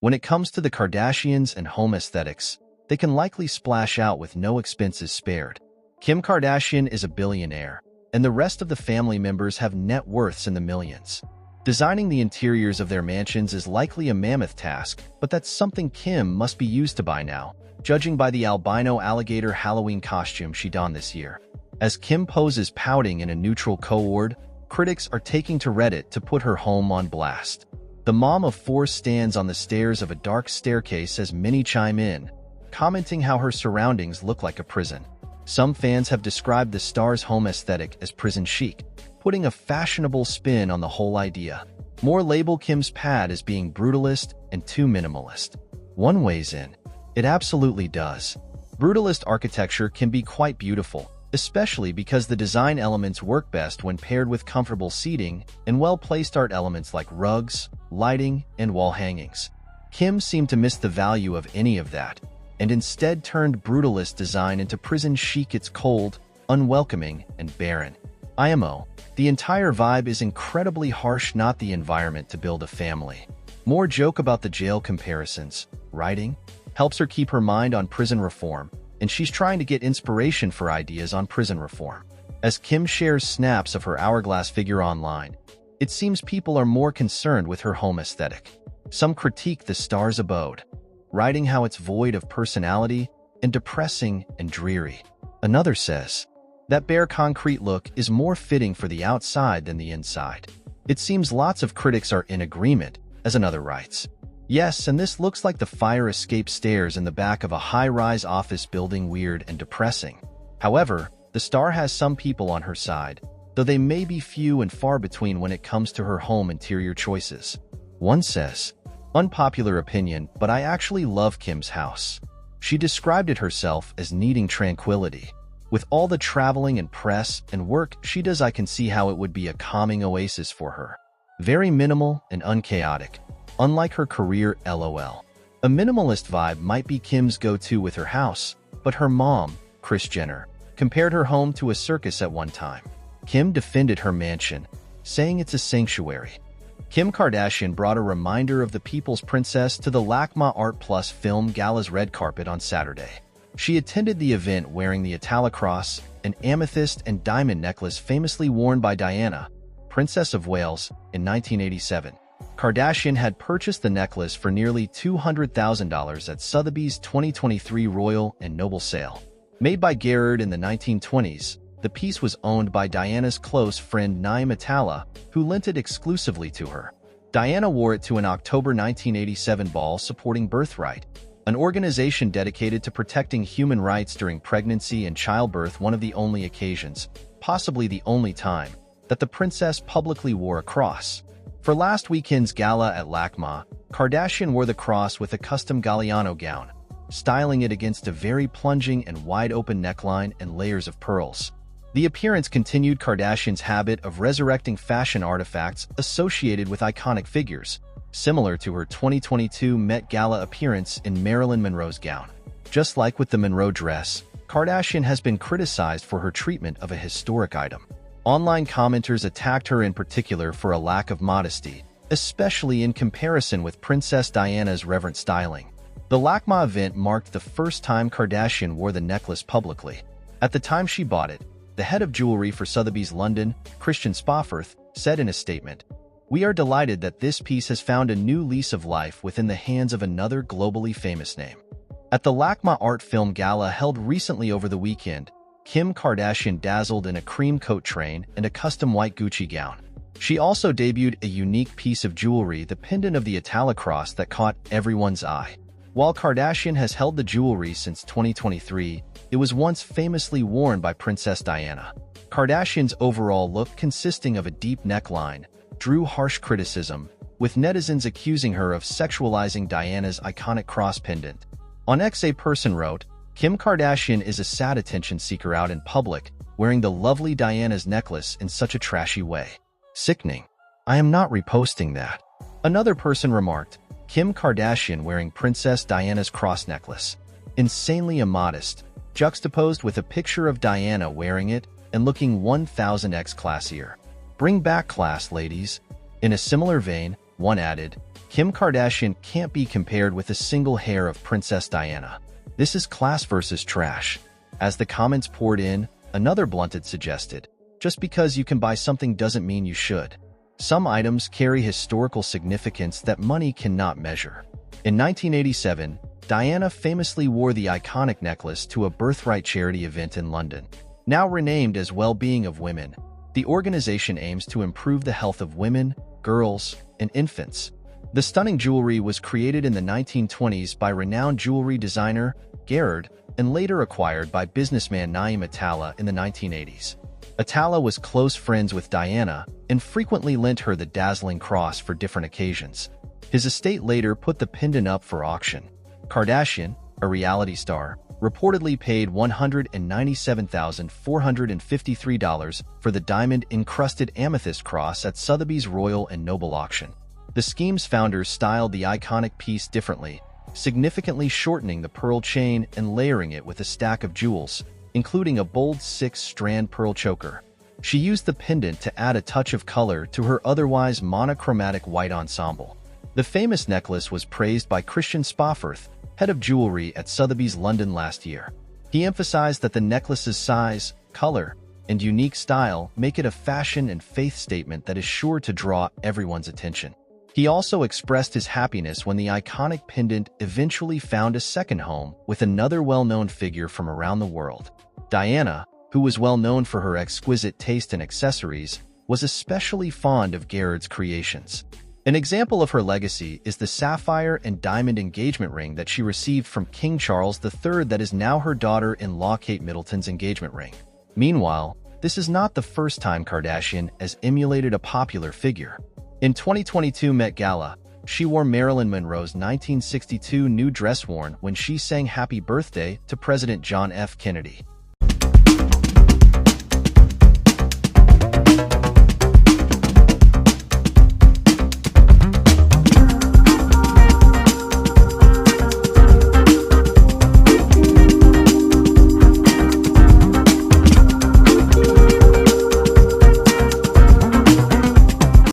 When it comes to the Kardashians and home aesthetics, they can likely splash out with no expenses spared. Kim Kardashian is a billionaire, and the rest of the family members have net worths in the millions. Designing the interiors of their mansions is likely a mammoth task, but that's something Kim must be used to by now, judging by the albino alligator Halloween costume she donned this year. As Kim poses pouting in a neutral co-ord, critics are taking to Reddit to put her home on blast. The mom of four stands on the stairs of a dark staircase as many chime in, commenting how her surroundings look like a prison. Some fans have described the star's home aesthetic as prison chic, putting a fashionable spin on the whole idea. More label Kim's pad as being brutalist and too minimalist. One weighs in. It absolutely does. Brutalist architecture can be quite beautiful, especially because the design elements work best when paired with comfortable seating and well-placed art elements like rugs, lighting, and wall hangings. Kim seemed to miss the value of any of that, and instead turned brutalist design into prison chic. It's cold, unwelcoming, and barren. IMO. The entire vibe is incredibly harsh, not the environment to build a family. More joke about the jail comparisons. Writing helps her keep her mind on prison reform, and she's trying to get inspiration for ideas on prison reform. As Kim shares snaps of her hourglass figure online, it seems people are more concerned with her home aesthetic. Some critique the star's abode, writing how it's void of personality and depressing and dreary. Another says, that bare concrete look is more fitting for the outside than the inside. It seems lots of critics are in agreement, as another writes. Yes, and this looks like the fire escape stairs in the back of a high-rise office building, weird and depressing. However, the star has some people on her side, though they may be few and far between when it comes to her home interior choices. One says, unpopular opinion, but I actually love Kim's house. She described it herself as needing tranquility. With all the traveling and press and work she does, I can see how it would be a calming oasis for her. Very minimal and unchaotic, unlike her career. LOL. A minimalist vibe might be Kim's go-to with her house, but her mom, Kris Jenner, compared her home to a circus at one time. Kim defended her mansion, saying it's a sanctuary. Kim Kardashian brought a reminder of the People's Princess to the LACMA Art Plus film gala's red carpet on Saturday. She attended the event wearing the Cross, an amethyst and diamond necklace famously worn by Diana, Princess of Wales, in 1987. Kardashian had purchased the necklace for nearly $200,000 at Sotheby's 2023 Royal and Noble sale. Made by Gerard in the 1920s, the piece was owned by Diana's close friend Naeem Atalla, who lent it exclusively to her. Diana wore it to an October 1987 ball supporting Birthright, an organization dedicated to protecting human rights during pregnancy and childbirth, one of the only occasions, possibly the only time, that the princess publicly wore a cross. For last weekend's gala at LACMA, Kardashian wore the cross with a custom Galliano gown, styling it against a very plunging and wide-open neckline and layers of pearls. The appearance continued Kardashian's habit of resurrecting fashion artifacts associated with iconic figures, similar to her 2022 Met Gala appearance in Marilyn Monroe's gown. Just like with the Monroe dress, Kardashian has been criticized for her treatment of a historic item. Online commenters attacked her in particular for a lack of modesty, especially in comparison with Princess Diana's reverent styling. The LACMA event marked the first time Kardashian wore the necklace publicly. At the time she bought it, the head of jewelry for Sotheby's London, Christian Spofforth, said in a statement, "We are delighted that this piece has found a new lease of life within the hands of another globally famous name." At the LACMA Art Film Gala held recently over the weekend, Kim Kardashian dazzled in a cream coat train and a custom white Gucci gown. She also debuted a unique piece of jewelry, the pendant of the Atalla cross, that caught everyone's eye. While Kardashian has held the jewelry since 2023, it was once famously worn by Princess Diana. Kardashian's overall look, consisting of a deep neckline, drew harsh criticism, with netizens accusing her of sexualizing Diana's iconic cross pendant. On X, a person wrote, "Kim Kardashian is a sad attention seeker out in public, wearing the lovely Diana's necklace in such a trashy way. Sickening. I am not reposting that." Another person remarked, "Kim Kardashian wearing Princess Diana's cross necklace. Insanely immodest," juxtaposed with a picture of Diana wearing it and looking 1000x classier. "Bring back class, ladies." In a similar vein, one added, Kim Kardashian can't be compared with a single hair of Princess Diana. This is class versus trash. As the comments poured in, another blunted suggested, just because you can buy something doesn't mean you should. Some items carry historical significance that money cannot measure. In 1987, Diana famously wore the iconic necklace to a birthright charity event in London. Now renamed as Well-Being of Women, the organization aims to improve the health of women, girls, and infants. The stunning jewelry was created in the 1920s by renowned jewelry designer Gerard and later acquired by businessman Naim Attallah in the 1980s. Attallah was close friends with Diana and frequently lent her the dazzling cross for different occasions. His estate later put the pendant up for auction. Kardashian, a reality star, reportedly paid $197,453 for the diamond-encrusted amethyst cross at Sotheby's Royal and Noble auction. The scheme's founders styled the iconic piece differently, significantly shortening the pearl chain and layering it with a stack of jewels, including a bold 6-strand pearl choker. She used the pendant to add a touch of color to her otherwise monochromatic white ensemble. The famous necklace was praised by Christian Spofforth, head of jewelry at Sotheby's London last year. He emphasized that the necklace's size, color, and unique style make it a fashion and faith statement that is sure to draw everyone's attention. He also expressed his happiness when the iconic pendant eventually found a second home with another well-known figure from around the world. Diana, who was well known for her exquisite taste in accessories, was especially fond of Gerard's creations. An example of her legacy is the sapphire and diamond engagement ring that she received from King Charles III that is now her daughter-in-law Kate Middleton's engagement ring. Meanwhile, this is not the first time Kardashian has emulated a popular figure. In 2022 Met Gala, she wore Marilyn Monroe's 1962 nude dress worn when she sang Happy Birthday to President John F. Kennedy.